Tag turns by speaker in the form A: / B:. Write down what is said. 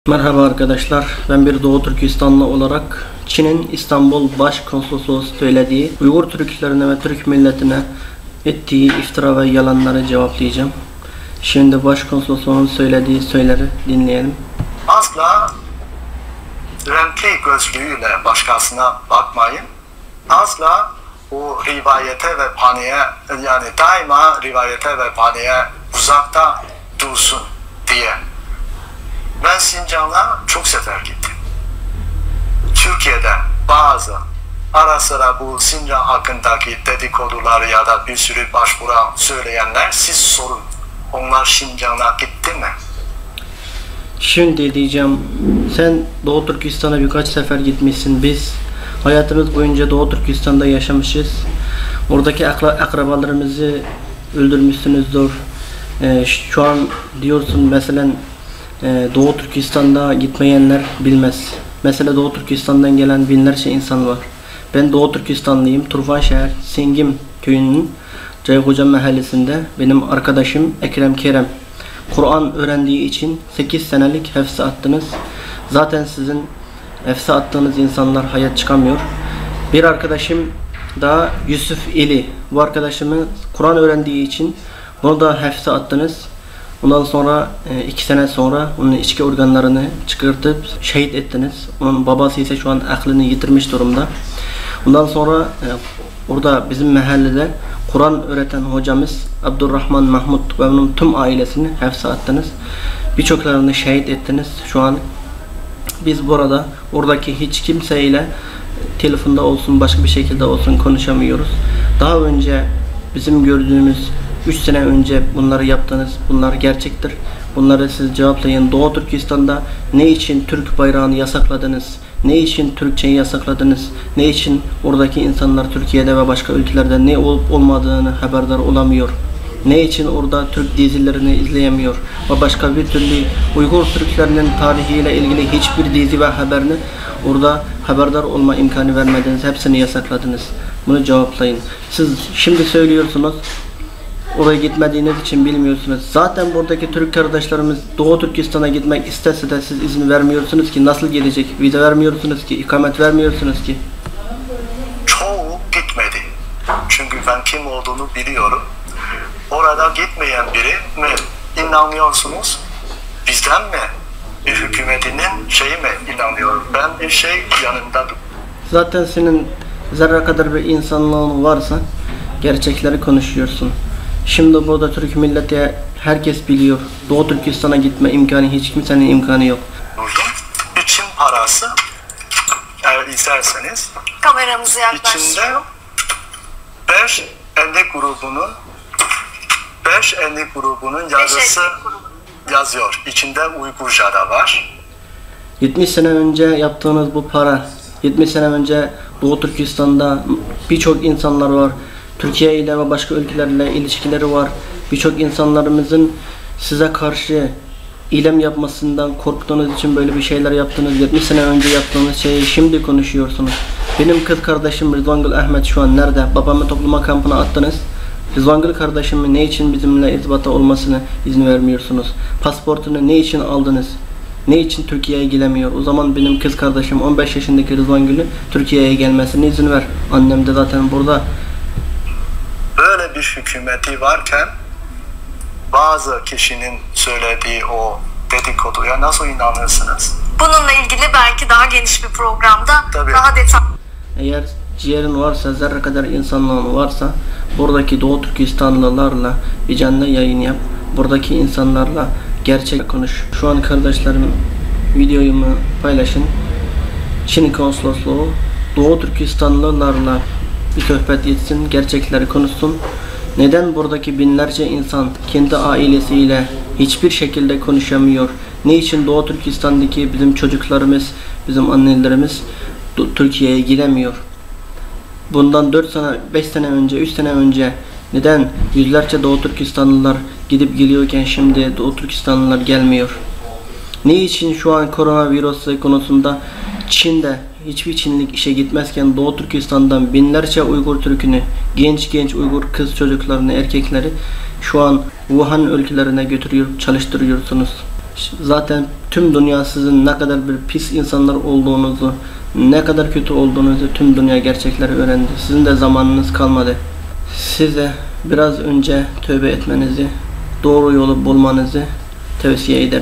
A: Merhaba arkadaşlar, ben bir Doğu Türkistanlı olarak Çin'in İstanbul Başkonsolosluğu söylediği Uygur Türklerine ve Türk milletine ettiği iftira ve yalanları cevaplayacağım. Şimdi Başkonsolosluğun söylediği söyleri dinleyelim.
B: Asla renkli gözlüğüyle başkasına bakmayın. Asla o rivayete ve paniğe, yani daima rivayete ve paniğe uzakta dursun diye. Ben Sincan'a çok sefer gittim. Türkiye'de bazı ara sıra bu Sincan hakkındaki dedikoduları ya da bir sürü başvuru söyleyenler, siz sorun. Onlar Sincan'a gitti mi?
A: Şimdi diyeceğim, sen Doğu Türkistan'a birkaç sefer gitmişsin. Biz hayatımız boyunca Doğu Türkistan'da yaşamışız. Oradaki akrabalarımızı öldürmüşsünüzdür. Şu an diyorsun mesela Doğu Türkistan'da gitmeyenler bilmez. Mesela Doğu Türkistan'dan gelen binlerce insan var. Ben Doğu Türkistanlıyım. Turfanşehir Singim köyünün Cayhoca mahallesinde benim arkadaşım Ekrem Kerem Kur'an öğrendiği için 8 senelik hefse attınız. Zaten sizin hefse attığınız insanlar hayat çıkamıyor. Bir arkadaşım da Yusuf İli. Bu arkadaşımı Kur'an öğrendiği için bunu da hefse attınız. Ondan sonra 2 sene sonra onun içki organlarını çıkartıp şehit ettiniz. Onun babası ise şu an aklını yitirmiş durumda. Ondan sonra orada bizim mahallede Kur'an öğreten hocamız Abdurrahman Mahmut ve onun tüm ailesini hapse attınız. Birçoklarını şehit ettiniz. Şu an biz burada oradaki hiç kimseyle telefonda olsun başka bir şekilde olsun konuşamıyoruz. Daha önce bizim gördüğümüz 3 sene önce bunları yaptınız. Bunlar gerçektir. Bunları siz cevaplayın. Doğu Türkistan'da ne için Türk bayrağını yasakladınız? Ne için Türkçeyi yasakladınız? Ne için oradaki insanlar Türkiye'de ve başka ülkelerde ne olup olmadığını haberdar olamıyor? Ne için orada Türk dizilerini izleyemiyor? Ve başka bir türlü Uygur Türklerinin tarihiyle ilgili hiçbir dizi ve haberini orada haberdar olma imkanı vermediniz. Hepsini yasakladınız. Bunu cevaplayın. Siz şimdi söylüyorsunuz, oraya gitmediğiniz için bilmiyorsunuz. Zaten buradaki Türk kardeşlerimiz Doğu Türkistan'a gitmek istese de siz izin vermiyorsunuz ki. Nasıl gelecek? Vize vermiyorsunuz ki, ikamet vermiyorsunuz ki.
B: Çoğu gitmedi. Çünkü ben kim olduğunu biliyorum. Orada gitmeyen biri mi inanıyorsunuz? Bizden mi? Bir hükümetinin şeyi mi inanıyorum? Ben bir şey yanında.
A: Zaten senin zerre kadar bir insanlığın varsa gerçekleri konuşuyorsun. Şimdi burada Türk milleti herkes biliyor. Doğu Türkistan'a gitme imkanı hiç kimsenin imkanı yok.
B: İçin parası, eğer isterseniz
C: kameramızı yaklaştıralım.
B: İçinde 5 etnik grubunun yazısı yazıyor. İçinde Uygurca da var.
A: 70 sene önce yaptığınız bu para, 70 sene önce Doğu Türkistan'da birçok insanlar var. Türkiye ile ve başka ülkelerle ilişkileri var. Birçok insanlarımızın size karşı eylem yapmasından korktuğunuz için böyle bir şeyler yaptınız. 70 sene önce yaptığınız şeyi şimdi konuşuyorsunuz. Benim kız kardeşim Rızvangül Ahmet şu an nerede? Babamı toplama kampına attınız. Rızvangül kardeşimi ne için bizimle irtibata olmasını izin vermiyorsunuz? Pasaportunu ne için aldınız? Ne için Türkiye'ye gelemiyor? O zaman benim kız kardeşim 15 yaşındaki Rızvangül'ü Türkiye'ye gelmesine izin ver. Annem de zaten burada.
B: Böyle bir hükümeti varken bazı kişinin söylediği o dedikoduya nasıl inanırsınız?
C: Bununla ilgili belki daha geniş bir programda
B: Tabii.
C: daha detaylı.
A: Eğer ciğerin varsa, zerre kadar insanlığın varsa buradaki Doğu Türkistanlılarla bir canlı yayın yap. Buradaki insanlarla gerçek konuş. Şu an kardeşlerim videomu paylaşın. Çin konsolosluğu Doğu Türkistanlılarla bir sohbet etsin, gerçekleri konuşsun. Neden buradaki binlerce insan kendi ailesiyle hiçbir şekilde konuşamıyor? Ne için Doğu Türkistan'daki bizim çocuklarımız, bizim annelerimiz Türkiye'ye gidemiyor? Bundan 4 sene, 5 sene önce, 3 sene önce neden yüzlerce Doğu Türkistanlılar gidip geliyorken şimdi Doğu Türkistanlılar gelmiyor? Ne için şu an koronavirüs konusunda Çin'de hiçbir Çinlik işe gitmezken Doğu Türkistan'dan binlerce Uygur Türk'ünü, genç Uygur kız çocuklarını, erkekleri şu an Wuhan ülkelerine götürüyor, çalıştırıyorsunuz. Zaten tüm dünya sizin ne kadar bir pis insanlar olduğunuzu, ne kadar kötü olduğunuzu tüm dünya gerçekleri öğrendi. Sizin de zamanınız kalmadı. Size biraz önce tövbe etmenizi, doğru yolu bulmanızı tavsiye ederim.